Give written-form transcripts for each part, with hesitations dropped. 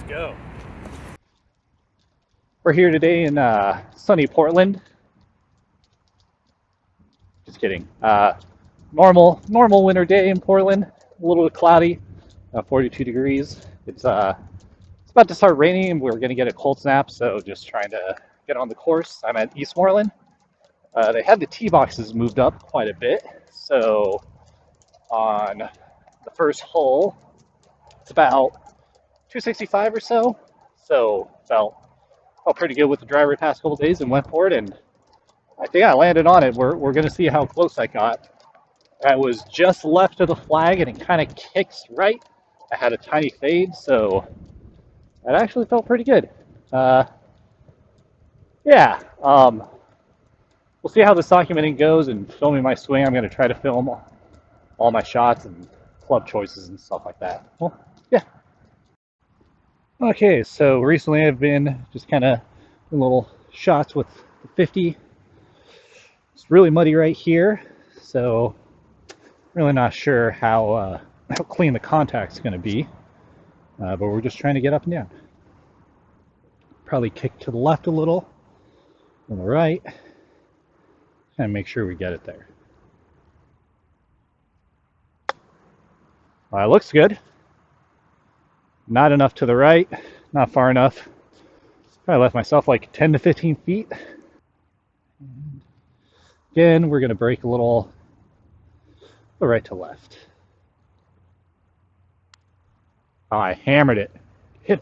go. We're here today in sunny Portland. Just kidding. Normal winter day in Portland. A little cloudy, 42 degrees. It's about to start raining, and we're going to get a cold snap. So just trying to get on the course. I'm at Eastmoreland. They had the tee boxes moved up quite a bit. So on the first hole, it's about 265 or so. So felt pretty good with the driver the past couple days and went for it, and I think I landed on it. We're going to see how close I got. I was just left of the flag, and it kind of kicks right. I had a tiny fade, so that actually felt pretty good. Yeah, we'll see how this documenting goes and filming my swing. I'm going to try to film all my shots and club choices and stuff like that. Well, yeah. Okay, so recently I've been just kind of doing little shots with the 50. It's really muddy right here, so really not sure how clean the contact's going to be, but we're just trying to get up and down. Probably kick to the left a little, on the right, and make sure we get it there. It looks good. Not enough to the right, not far enough. I left myself like 10 to 15 feet. And again, we're going to break a little right to left. Oh, I hammered it. Hit.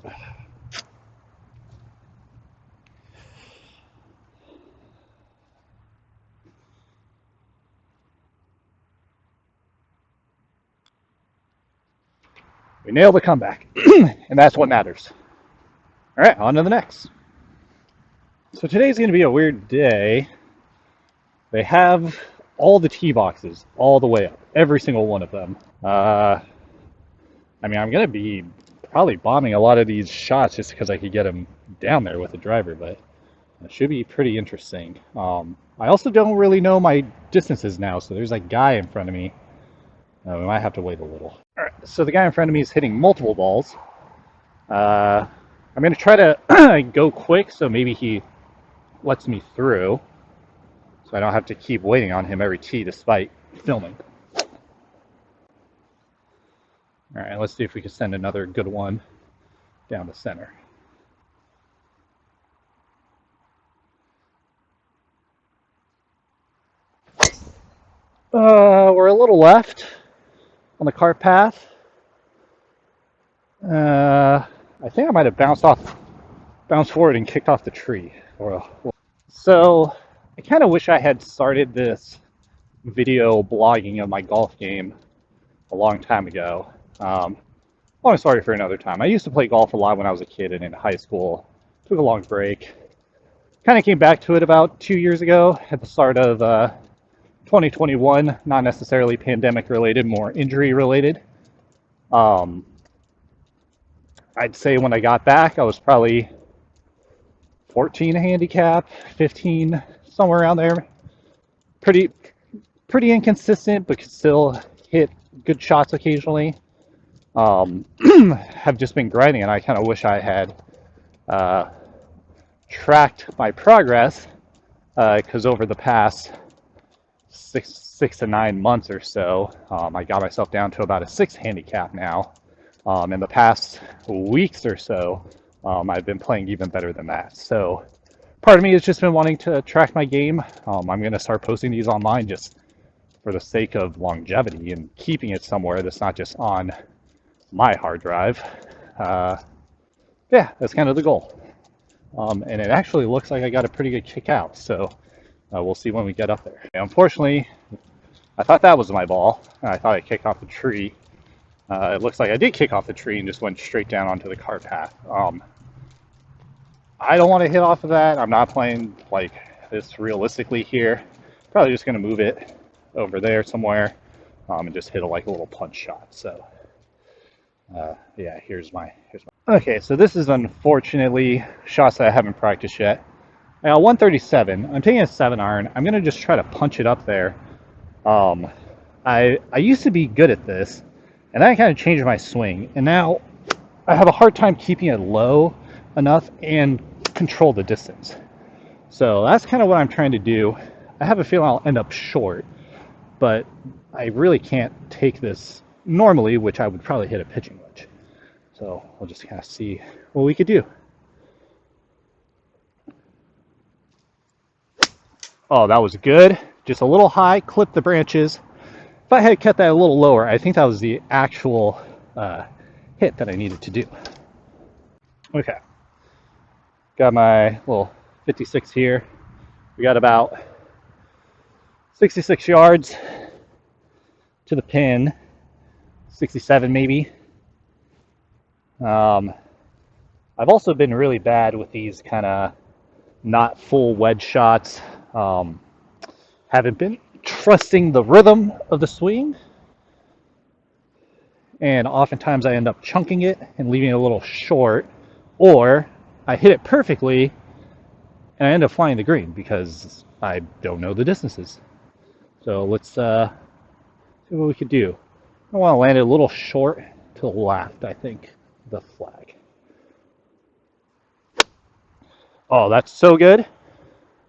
We nailed the comeback, and that's what matters. All right, on to the next. So today's going to be a weird day. They have all the tee boxes all the way up, every single one of them. I mean, I'm going to be probably bombing a lot of these shots just because I could get them down there with the driver, but it should be pretty interesting. I also don't really know my distances now, so there's a guy in front of me. We might have to wait a little. All right, so the guy in front of me is hitting multiple balls. I'm going to try to go quick, so maybe he lets me through, so I don't have to keep waiting on him every tee despite filming. All right, let's see if we can send another good one down the center. We're a little left on the cart path. I think I might have bounced forward and kicked off the tree. So I kind of wish I had started this video blogging of my golf game a long time ago. Long story for another time. I used to play golf a lot when I was a kid and in high school. Took a long break. Kind of came back to it about 2 years ago at the start of 2021. Not necessarily pandemic related, more injury related. I'd say when I got back, I was probably 14 handicap, 15, somewhere around there. Pretty inconsistent, but could still hit good shots occasionally. Have just been grinding, and I kind of wish I had tracked my progress, because over the past six to 9 months or so, I got myself down to about a 6 handicap now. In the past weeks or so, I've been playing even better than that. So part of me has just been wanting to track my game. I'm going to start posting these online just for the sake of longevity and keeping it somewhere that's not just on my hard drive. Yeah, that's kind of the goal. And it actually looks like I got a pretty good kick out. So we'll see when we get up there. Unfortunately, I thought that was my ball. I thought I kicked off the tree. It looks like I did kick off the tree and just went straight down onto the cart path. I don't want to hit off of that. I'm not playing like this realistically here. Probably just going to move it over there somewhere and just hit like a little punch shot. So yeah, here's my. Okay, so this is unfortunately shots that I haven't practiced yet. I got 137. I'm taking a 7-iron. I'm going to just try to punch it up there. I used to be good at this. And then I kind of changed my swing. And now I have a hard time keeping it low enough and control the distance. So that's kind of what I'm trying to do. I have a feeling I'll end up short, but I really can't take this normally, which I would probably hit a pitching wedge. So we'll just kind of see what we could do. Oh, that was good. Just a little high, clipped the branches. If I had kept that a little lower, I think that was the actual hit that I needed to do. Okay, got my little 56 here. We got about 66 yards to the pin, 67 maybe. I've also been really bad with these kind of not full wedge shots. Haven't been trusting the rhythm of the swing, and oftentimes I end up chunking it and leaving it a little short, or I hit it perfectly and I end up flying the green because I don't know the distances. So let's see what we could do. I want to land it a little short to the left, I think, the flag. Oh, that's so good.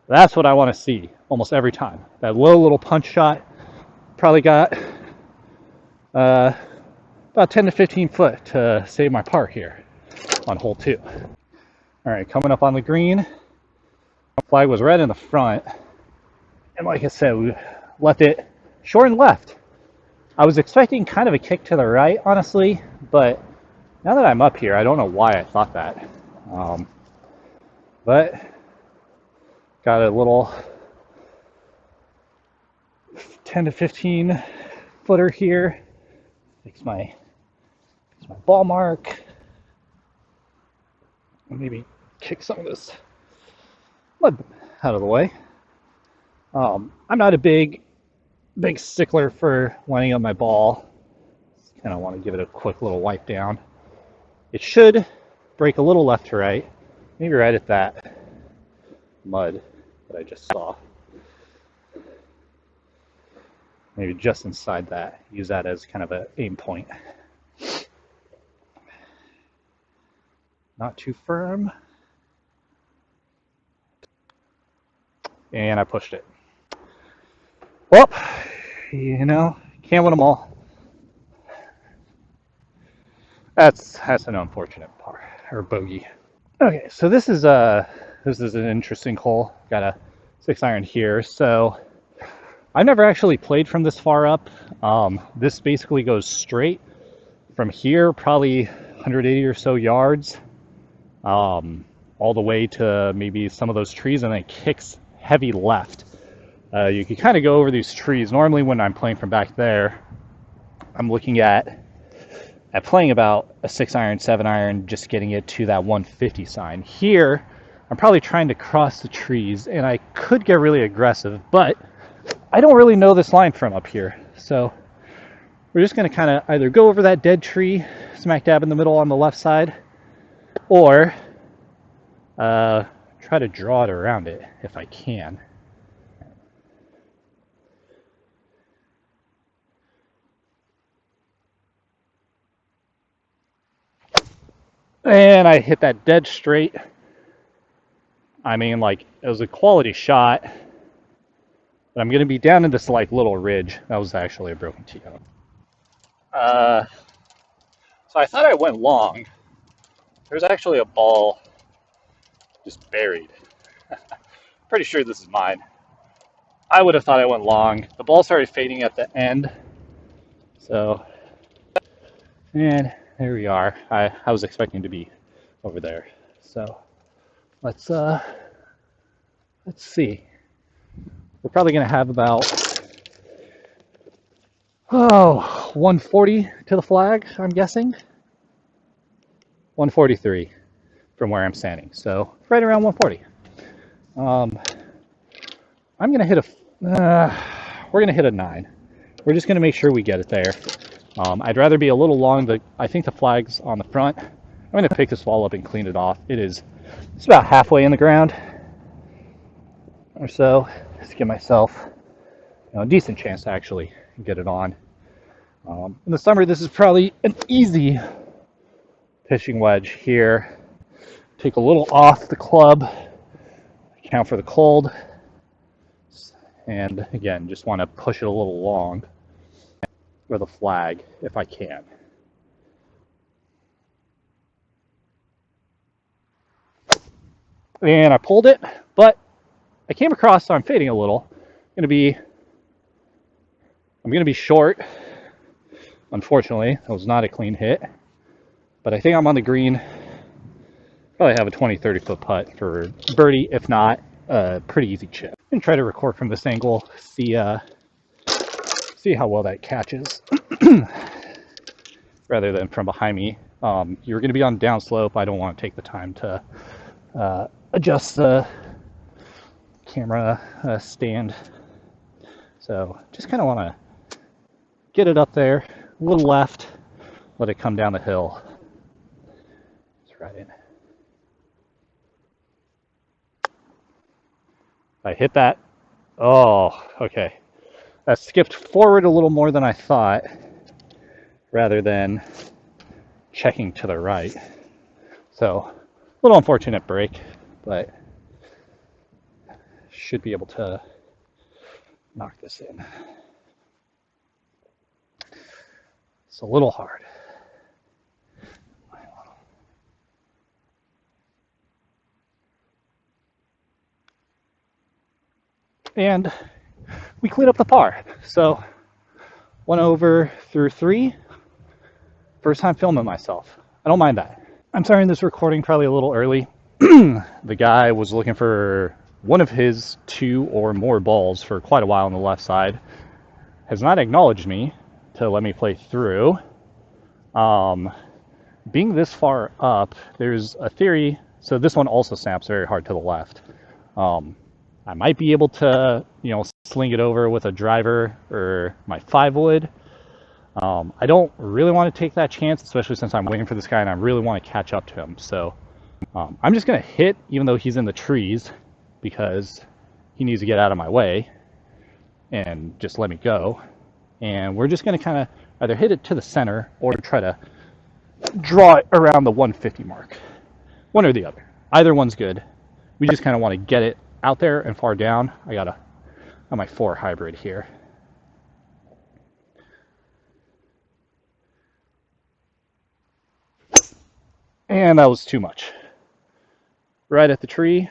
That's what I want to see almost every time. That low little punch shot. Probably got about 10 to 15 foot to save my par here on hole 2. All right, coming up on the green. Flag was right in the front. And like I said, we left it short and left. I was expecting kind of a kick to the right, honestly, but now that I'm up here, I don't know why I thought that. But got a little 10 to 15 footer here. Fix my ball mark. Maybe kick some of this mud out of the way. I'm not a big stickler for lining up my ball. Just kind of want to give it a quick little wipe down. It should break a little left to right, maybe right at that mud that I just saw. Maybe just inside that. Use that as kind of an aim point. Not too firm. And I pushed it. Well, you know, can't win them all. That's an unfortunate par or bogey. Okay, so this is an interesting hole. Got a 6-iron here. So I've never actually played from this far up. This basically goes straight from here, probably 180 or so yards, all the way to maybe some of those trees, and then kicks heavy left. You can kind of go over these trees. Normally when I'm playing from back there, I'm looking at playing about a 6-iron, 7-iron, just getting it to that 150 sign. Here, I'm probably trying to cross the trees, and I could get really aggressive, but I don't really know this line from up here. So we're just going to kind of either go over that dead tree, smack dab in the middle on the left side, or try to draw it around it if I can. And I hit that dead straight. I mean, like, it was a quality shot. But I'm going to be down in this, like, little ridge. That was actually a broken tee. So I thought I went long. There's actually a ball just buried. Pretty sure this is mine. I would have thought I went long. The ball started fading at the end. So, and there we are. I was expecting to be over there. So let's see. We're probably going to have about 140 to the flag, I'm guessing. 143 from where I'm standing. So right around 140. I'm going to hit we're going to hit a 9. We're just going to make sure we get it there. I'd rather be a little long. I think the flag's on the front. I'm going to pick this ball up and clean it off. It's about halfway in the ground or so. Just give myself a decent chance to actually get it on. In the summer, this is probably an easy pitching wedge here. Take a little off the club, account for the cold, and again, just want to push it a little long with a flag if I can. And I pulled it, but I came across, so I'm fading a little. I'm gonna be short. Unfortunately, that was not a clean hit, but I think I'm on the green. Probably have a 20-30 foot putt for birdie, if not a pretty easy chip. And try to record from this angle, see how well that catches, rather than from behind me. You're going to be on downslope. I don't want to take the time to adjust the camera stand, so just kind of want to get it up there, a little left, let it come down the hill. It's right in. I hit that. Oh, okay. That skipped forward a little more than I thought, rather than checking to the right. So, a little unfortunate break, but should be able to knock this in. It's a little hard. And we cleaned up the par. So 1 over through 3. First time filming myself. I don't mind that. I'm starting this recording probably a little early. The guy was looking for one of his 2 or more balls for quite a while on the left side. Has not acknowledged me to let me play through. Being this far up, there's a theory. So this one also snaps very hard to the left. I might be able to, sling it over with a driver or my 5-wood. I don't really want to take that chance, especially since I'm waiting for this guy and I really want to catch up to him. So I'm just going to hit, even though he's in the trees, because he needs to get out of my way and just let me go. And we're just going to kind of either hit it to the center or try to draw it around the 150 mark. One or the other. Either one's good. We just kind of want to get it out there and far down. I got my 4 hybrid here. And that was too much. Right at the tree.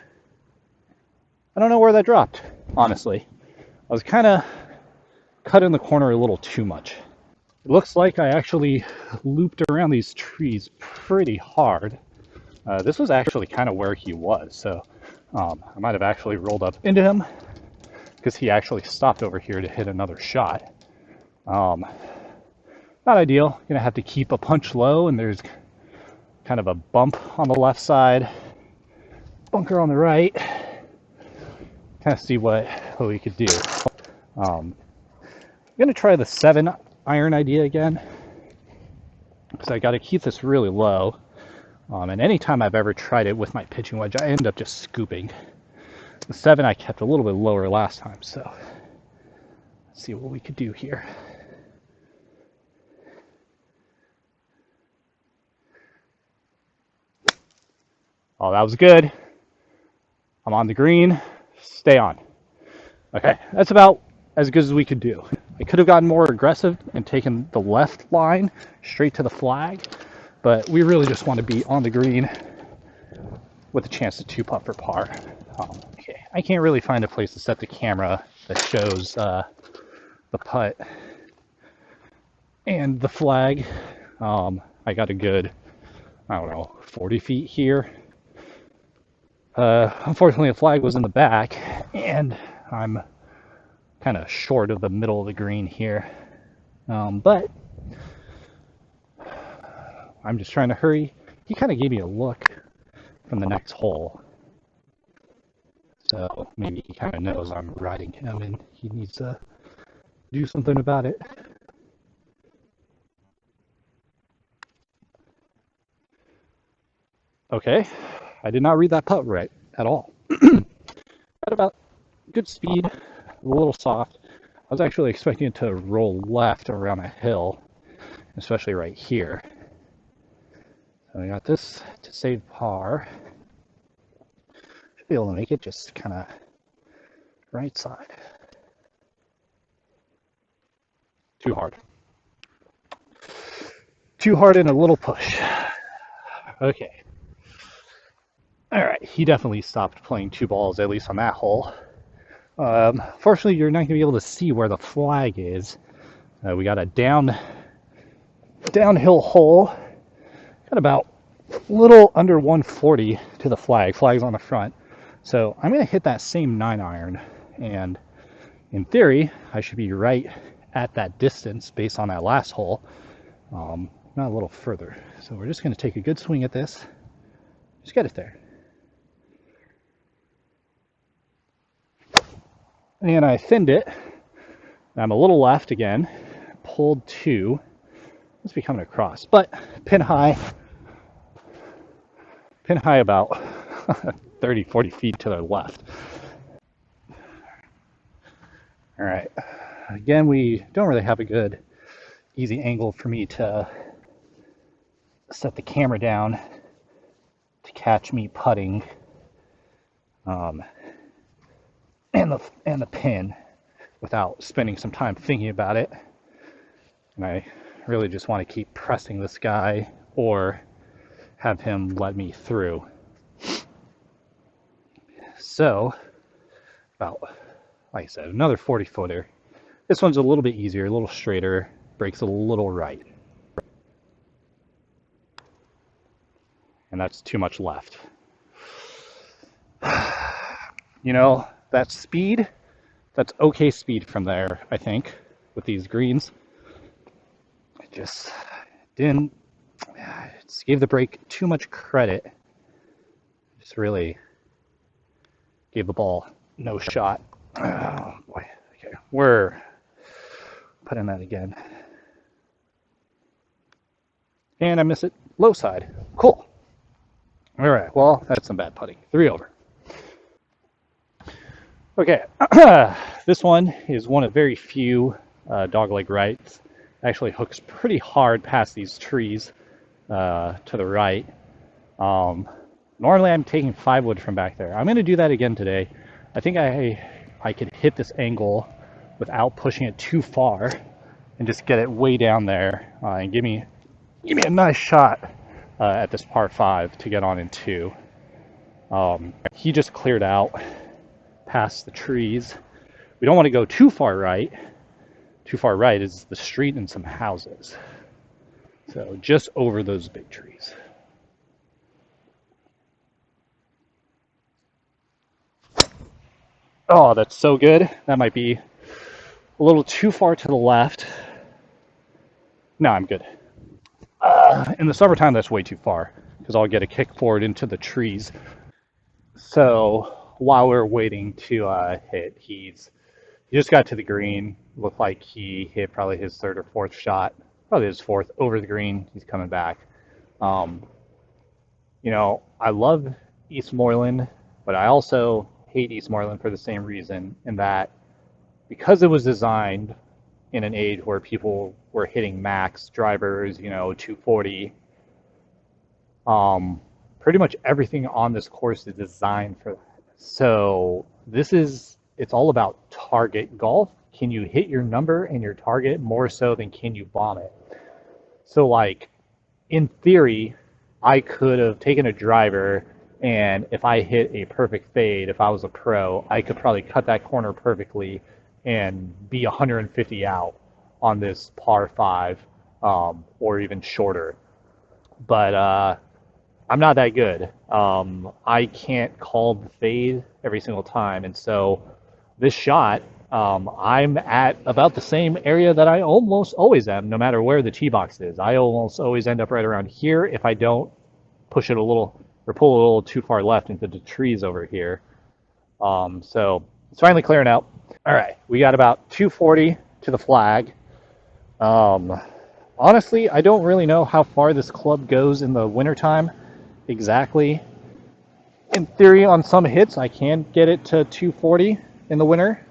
I don't know where that dropped, honestly. I was kind of cutting the corner a little too much. It looks like I actually looped around these trees pretty hard. This was actually kind of where he was, so I might have actually rolled up into him because he actually stopped over here to hit another shot. Not ideal. Gonna have to keep a punch low, and there's kind of a bump on the left side, bunker on the right. Kind of see what we could do. I'm gonna try the 7-iron idea again, because I got to keep this really low. And anytime I've ever tried it with my pitching wedge, I end up just scooping. The 7 I kept a little bit lower last time, so let's see what we could do here. Oh, that was good. I'm on the green. Stay on. Okay, that's about as good as we could do. I could have gotten more aggressive and taken the left line straight to the flag, but we really just want to be on the green with a chance to 2-putt for par. Okay, I can't really find a place to set the camera that shows the putt and the flag. I got a good, 40 feet here. Unfortunately, the flag was in the back, and I'm kind of short of the middle of the green here. But I'm just trying to hurry. He kind of gave me a look from the next hole. So maybe he kind of knows I'm riding him and he needs to do something about it. Okay, I did not read that putt right at all. At about good speed, a little soft. I was actually expecting it to roll left around a hill, especially right here. So I got this to save par. Should be able to make it just kind of right side. Too hard. Too hard and a little push. Okay. All right, he definitely stopped playing two balls, at least on that hole. Fortunately, you're not going to be able to see where the flag is. We got a downhill hole, got about a little under 140 to the flag. Flag's on the front. So I'm going to hit that same 9-iron, and in theory, I should be right at that distance based on that last hole, not a little further. So we're just going to take a good swing at this. Just get it there. And I thinned it. I'm a little left again. Pulled 2. Must be coming across, but pin high about 30, 40 feet to the left. All right. Again, we don't really have a good, easy angle for me to set the camera down to catch me putting, and the pin without spending some time thinking about it. And I really just want to keep pressing this guy or have him let me through. So, about, like I said, another 40-footer. This one's a little bit easier, a little straighter, breaks a little right. And that's too much left. You know, that speed, that's okay speed from there, I think, with these greens. I just just gave the break too much credit. Just really gave the ball no shot. Oh boy. Okay, we're putting that again. And I miss it low side. Cool. All right, well, that's some bad putting. 3 over. Okay, this one is one of very few dogleg rights. Actually hooks pretty hard past these trees to the right. Normally I'm taking 5 wood from back there. I'm going to do that again today. I think I could hit this angle without pushing it too far and just get it way down there and give me a nice shot at this par 5 to get on in 2. He just cleared out past the trees. We don't want to go too far right. Too far right is the street and some houses. So just over those big trees. Oh, that's so good. That might be a little too far to the left. No, I'm good. In the summertime, that's way too far because I'll get a kick forward into the trees. So while we're waiting to hit, he just got to the green. Looked like he hit probably his 3rd or 4th shot, probably his 4th over the green. He's coming back. You know, I love Eastmoreland, but I also hate Eastmoreland for the same reason, in that because it was designed in an age where people were hitting max drivers, you know, 240, pretty much everything on this course is designed for that. So it's all about target golf. Can you hit your number and your target more so than can you bomb it? So like, in theory, I could have taken a driver, and if I hit a perfect fade, if I was a pro, I could probably cut that corner perfectly and be 150 out on this par 5, or even shorter. But I'm not that good. I can't call the fade every single time, and so this shot, I'm at about the same area that I almost always am, no matter where the tee box is. I almost always end up right around here if I don't push it a little or pull a little too far left into the trees over here. So it's finally clearing out. All right, we got about 240 to the flag. Honestly, I don't really know how far this club goes in the wintertime exactly. In theory, on some hits, I can get it to 240 in the winter.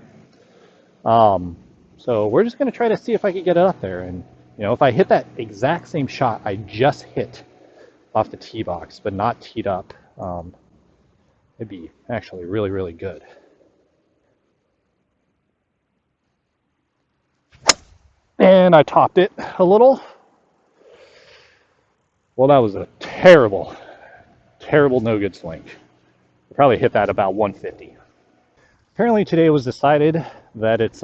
So we're just going to try to see if I can get it up there. And, you know, if I hit that exact same shot I just hit off the tee box, but not teed up. It'd be actually really, really good. And I topped it a little. Well, that was a terrible, terrible no good swing. I probably hit that about 150. Apparently today it was decided that it's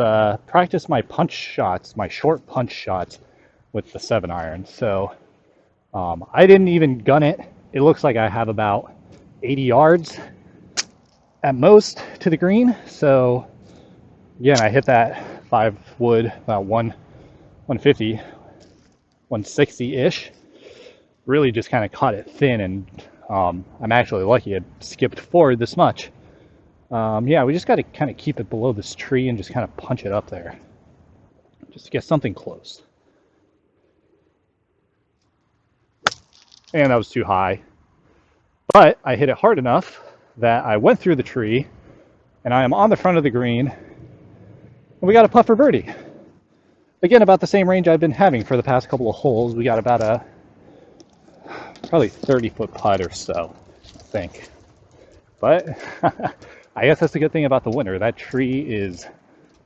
practice my punch shots, my short punch shots with the 7-iron. So I didn't even gun it. It looks like I have about 80 yards at most to the green. So again, I hit that 5 wood, about 150, 160-ish. Really just kind of caught it thin, and I'm actually lucky it skipped forward this much. Yeah, we just got to kind of keep it below this tree and just kind of punch it up there. Just to get something close. And that was too high. But I hit it hard enough that I went through the tree, and I am on the front of the green, and we got a putt for birdie. Again, about the same range I've been having for the past couple of holes. We got about a probably 30-foot putt or so, I think. But I guess that's the good thing about the winter. That tree is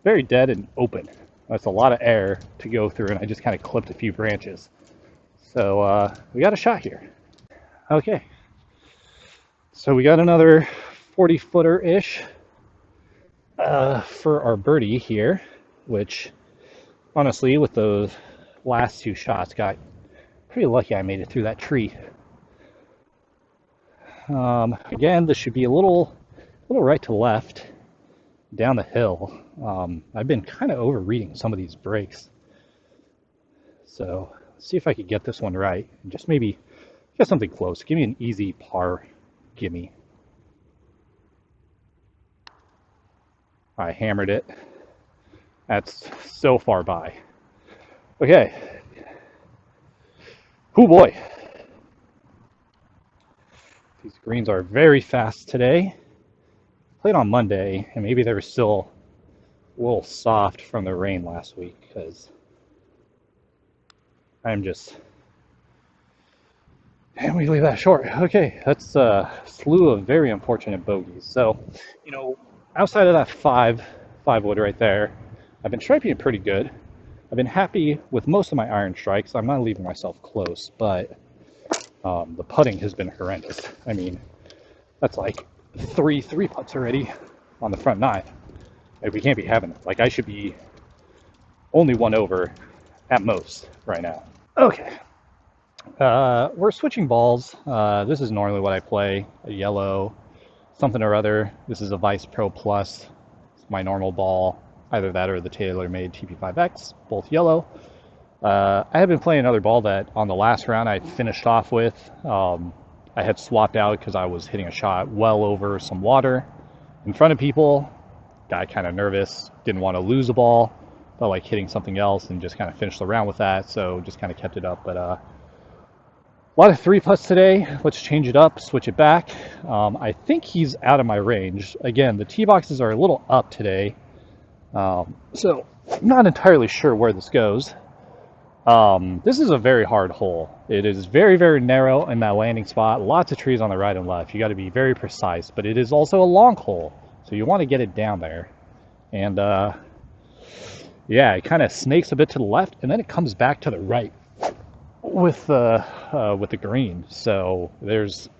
very dead and open. That's a lot of air to go through, and I just kind of clipped a few branches. So we got a shot here. Okay. So we got another 40-footer-ish for our birdie here, which honestly, with those last 2 shots, got pretty lucky I made it through that tree. Again, this should be a little right to left down the hill. I've been kind of over-reading some of these breaks. So let's see if I could get this one right and just maybe get something close. Give me an easy par gimme. I hammered it. That's so far by. Okay. Oh boy. These greens are very fast today. Played on Monday, and maybe they were still a little soft from the rain last week, because I'm just... And we leave that short. Okay, that's a slew of very unfortunate bogeys. So, you know, outside of that five wood right there, I've been striking it pretty good. I've been happy with most of my iron strikes. I'm not leaving myself close, but the putting has been horrendous. I mean, that's like 3 putts already on the front 9. Like, we can't be having it. Like, I should be only 1 over at most right now. Okay. We're switching balls. This is normally what I play, a yellow something or other. This is a Vice Pro Plus. It's my normal ball, either that or the TaylorMade TP5X, both yellow. I have been playing another ball that on the last round I finished off with. I had swapped out because I was hitting a shot well over some water in front of people. Got kind of nervous, didn't want to lose a ball, felt like hitting something else, and just kind of finished the round with that, so just kind of kept it up. But a lot of 3 putts today. Let's change it up, switch it back. I think he's out of my range. Again, the tee boxes are a little up today, so I'm not entirely sure where this goes. This is a very hard hole. It is very, very narrow in that landing spot. Lots of trees on the right and left. You got to be very precise, but it is also a long hole, so you want to get it down there. And yeah, it kind of snakes a bit to the left, and then it comes back to the right with the green. So there's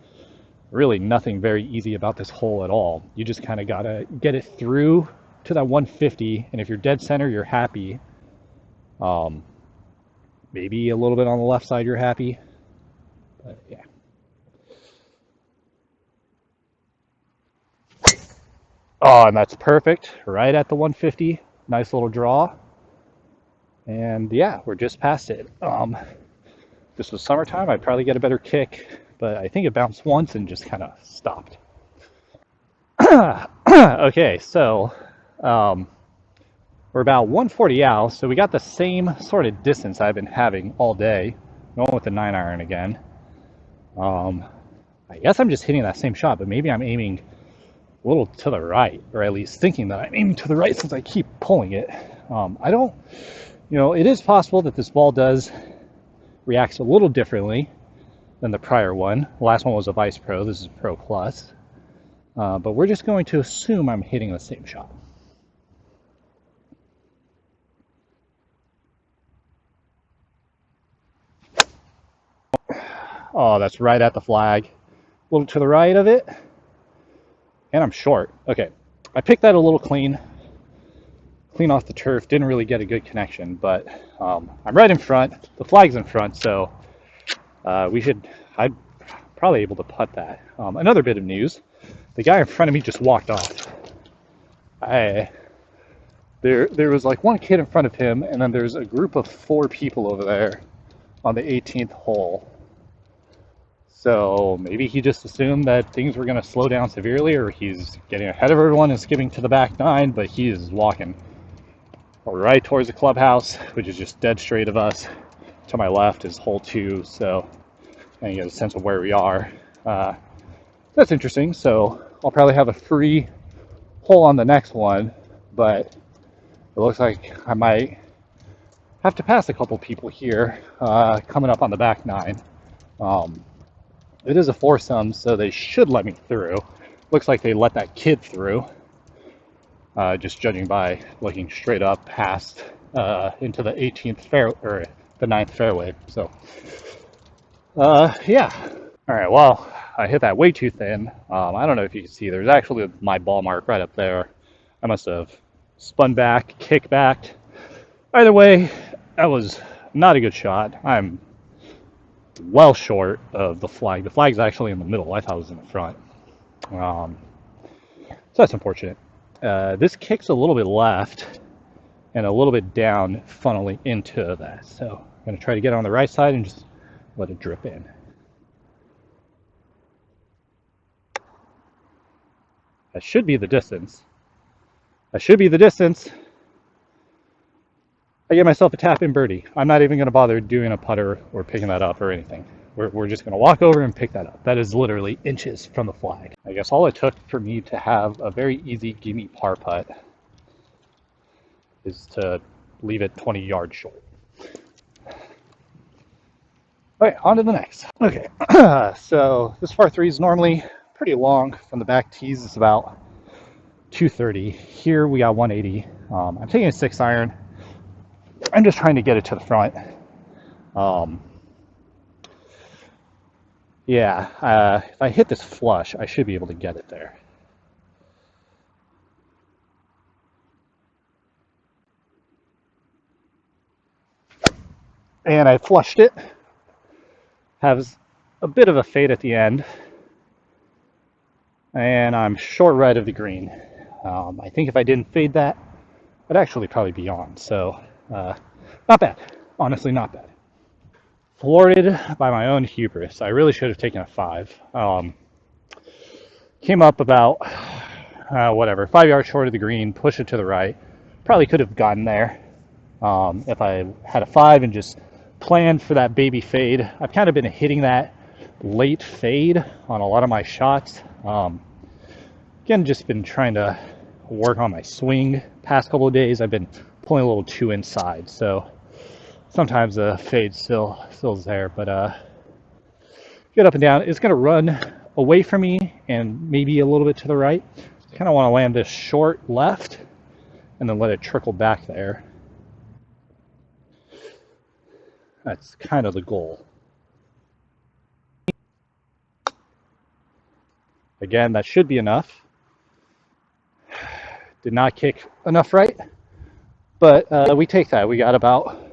really nothing very easy about this hole at all. You just kind of gotta get it through to that 150, and if you're dead center, you're happy. Maybe a little bit on the left side, you're happy. But yeah. Oh, and that's perfect. Right at the 150. Nice little draw. And yeah, we're just past it. If this was summertime, I'd probably get a better kick, but I think it bounced once and just kind of stopped. Okay, so we're about 140 out, so we got the same sort of distance I've been having all day. Going with the 9-iron again. I guess I'm just hitting that same shot, but maybe I'm aiming a little to the right, or at least thinking that I'm aiming to the right since I keep pulling it. I don't, it is possible that this ball does react a little differently than the prior one. The last one was a Vice Pro. This is Pro Plus. But we're just going to assume I'm hitting the same shot. Oh, that's right at the flag. A little to the right of it. And I'm short. Okay, I picked that a little clean off the turf. Didn't really get a good connection, but I'm right in front. The flag's in front, so I'd probably able to putt that. Another bit of news, the guy in front of me just walked off. There was like one kid in front of him, and then there's a group of 4 people over there on the 18th hole. So maybe he just assumed that things were going to slow down severely, or he's getting ahead of everyone and skipping to the back 9, but he is walking right towards the clubhouse, which is just dead straight of us. To my left is hole 2, so I can get a sense of where we are. That's interesting. So I'll probably have a free hole on the next one, but it looks like I might have to pass a couple people here coming up on the back 9. It is a foursome, so they should let me through. Looks like they let that kid through, just judging by looking straight up past into the 18th fair or the 9th fairway. So, yeah. All right. Well, I hit that way too thin. I don't know if you can see. There's actually my ball mark right up there. I must have spun back, kicked back. Either way, that was not a good shot. I'm well short of the flag. The flag's actually in the middle. I thought it was in the front. So that's unfortunate. This kicks a little bit left and a little bit down, funneling into that. So I'm going to try to get on the right side and just let it drip in. That should be the distance. That should be the distance. I get myself a tap-in birdie. I'm not even going to bother doing a putter or picking that up or anything. We're just going to walk over and pick that up. That is literally inches from the flag. I guess all it took for me to have a very easy gimme par putt is to leave it 20 yards short. Okay, on to the next. Okay, so this par 3 is normally pretty long. From the back tees, it's about 230. Here we got 180. I'm taking a 6 iron. I'm just trying to get it to the front. Yeah, if I hit this flush, I should be able to get it there. And I flushed it. Has a bit of a fade at the end. And I'm short right of the green. I think if I didn't fade that, I'd actually probably be on. So, not bad. Honestly, not bad. Thwarted by my own hubris. I really should have taken a 5. Came up about, 5 yards short of the green, push it to the right. Probably could have gotten there if I had a 5 and just planned for that baby fade. I've kind of been hitting that late fade on a lot of my shots. Again, just been trying to work on my swing. Past couple of days, I've been pulling a little too inside, so sometimes the fade still is there, but get up and down. It's going to run away from me and maybe a little bit to the right. I kind of want to land this short left and then let it trickle back there. That's kind of the goal. Again, that should be enough. Did not kick enough right, but we take that. We got about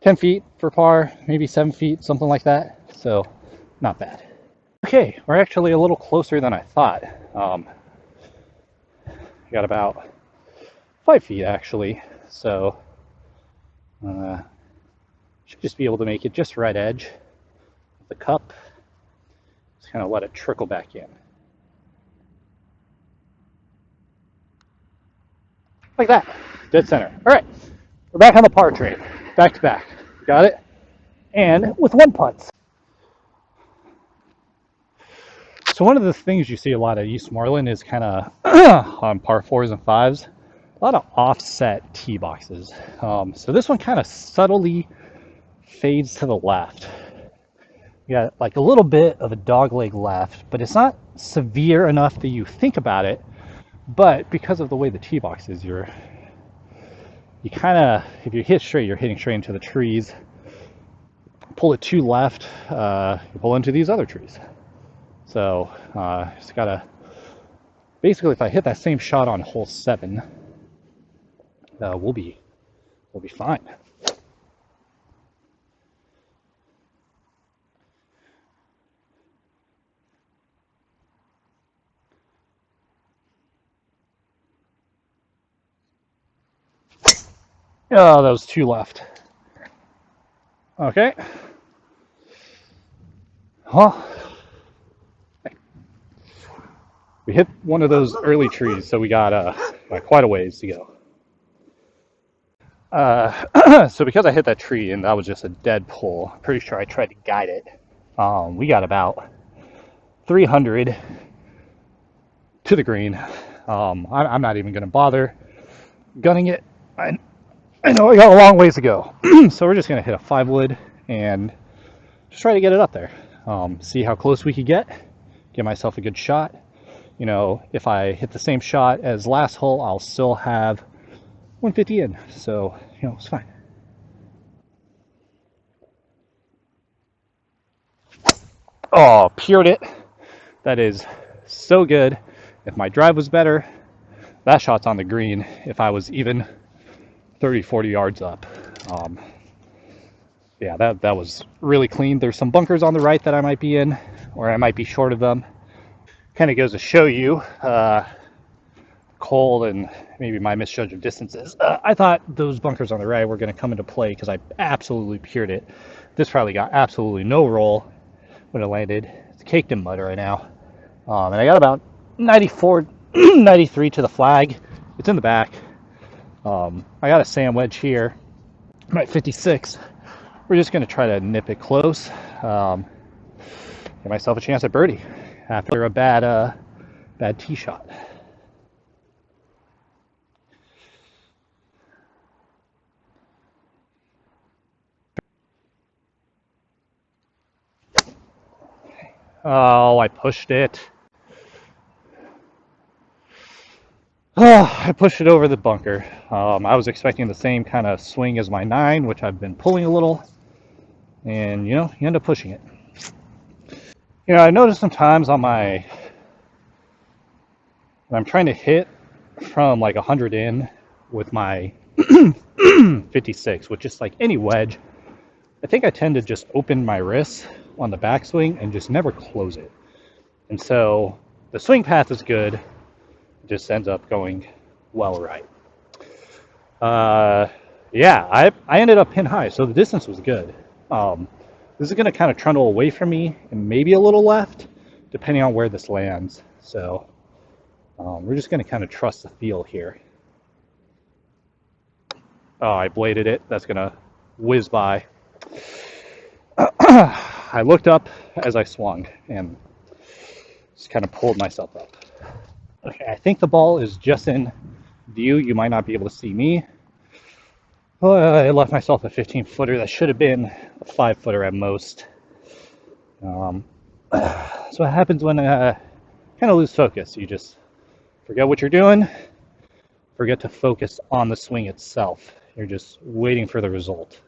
10 feet for par, maybe 7 feet, something like that. So not bad. Okay, we're actually a little closer than I thought. Got about 5 feet actually. So should just be able to make it just right edge of the cup. Just kind of let it trickle back in. Like that, dead center. All right, we're back on the par train, back to back. Got it? And with 1 putt. So one of the things you see a lot at Eastmoreland is kind of on par 4s and 5s, a lot of offset tee boxes. So this one kind of subtly fades to the left. You got like a little bit of a dog leg left, but it's not severe enough that you think about it. But because of the way the tee box is, you kind of, if you hit straight, you're hitting straight into the trees. Pull it to left, you pull into these other trees. So just gotta basically, if I hit that same shot on hole 7, we'll be fine. Oh, that was 2 left. Okay. Well, we hit one of those early trees, so we got quite a ways to go. So because I hit that tree and that was just a dead pull, I'm pretty sure I tried to guide it. We got about 300 to the green. I'm not even going to bother gunning it. I know I got a long ways to go. So we're just going to hit a 5-wood and just try to get it up there. See how close we could get myself a good shot. You know, if I hit the same shot as last hole, I'll still have 150 in. So, you know, it's fine. Oh, pured it. That is so good. If my drive was better, that shot's on the green if I was even 30, 40 yards up. Yeah, that was really clean. There's some bunkers on the right that I might be in, or I might be short of them. Kind of goes to show you cold and maybe my misjudge of distances. I thought those bunkers on the right were going to come into play because I absolutely pured it. This probably got absolutely no roll when it landed. It's caked in mud right now. And I got about 94, 93 to the flag. It's in the back. I got a sand wedge here. I'm at 56. We're just going to try to nip it close. Give myself a chance at birdie after a bad tee shot. Oh, I pushed it. Oh, I pushed it over the bunker. I was expecting the same kind of swing as my 9, which I've been pulling a little. And, you know, you end up pushing it. You know, I noticed sometimes when I'm trying to hit from like 100 in with my 56, with just like any wedge, I think I tend to just open my wrist on the backswing and just never close it. And so the swing path is good, it just ends up going well right. Yeah, I ended up pin high, so the distance was good. This is going to kind of trundle away from me and maybe a little left, depending on where this lands. So we're just going to kind of trust the feel here. Oh, I bladed it. That's going to whiz by. I looked up as I swung and just kind of pulled myself up. Okay, I think the ball is just in view. You might not be able to see me. I left myself a 15-footer that should have been a 5-footer at most. So what happens when kind of lose focus? You just forget what you're doing, forget to focus on the swing itself. You're just waiting for the result.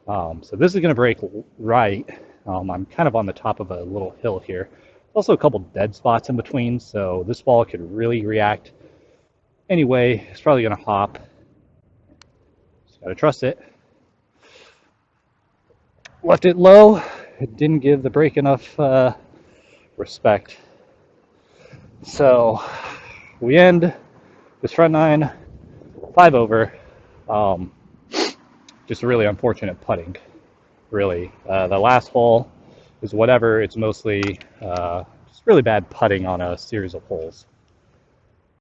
So this is going to break right. I'm kind of on the top of a little hill here. Also a couple dead spots in between, so this ball could really react anyway. It's probably going to hop. Just got to trust it. Left it low. It didn't give the break enough respect. So we end this front 9 5 over. Just really unfortunate putting, really. The last hole is whatever. It's mostly just really bad putting on a series of holes.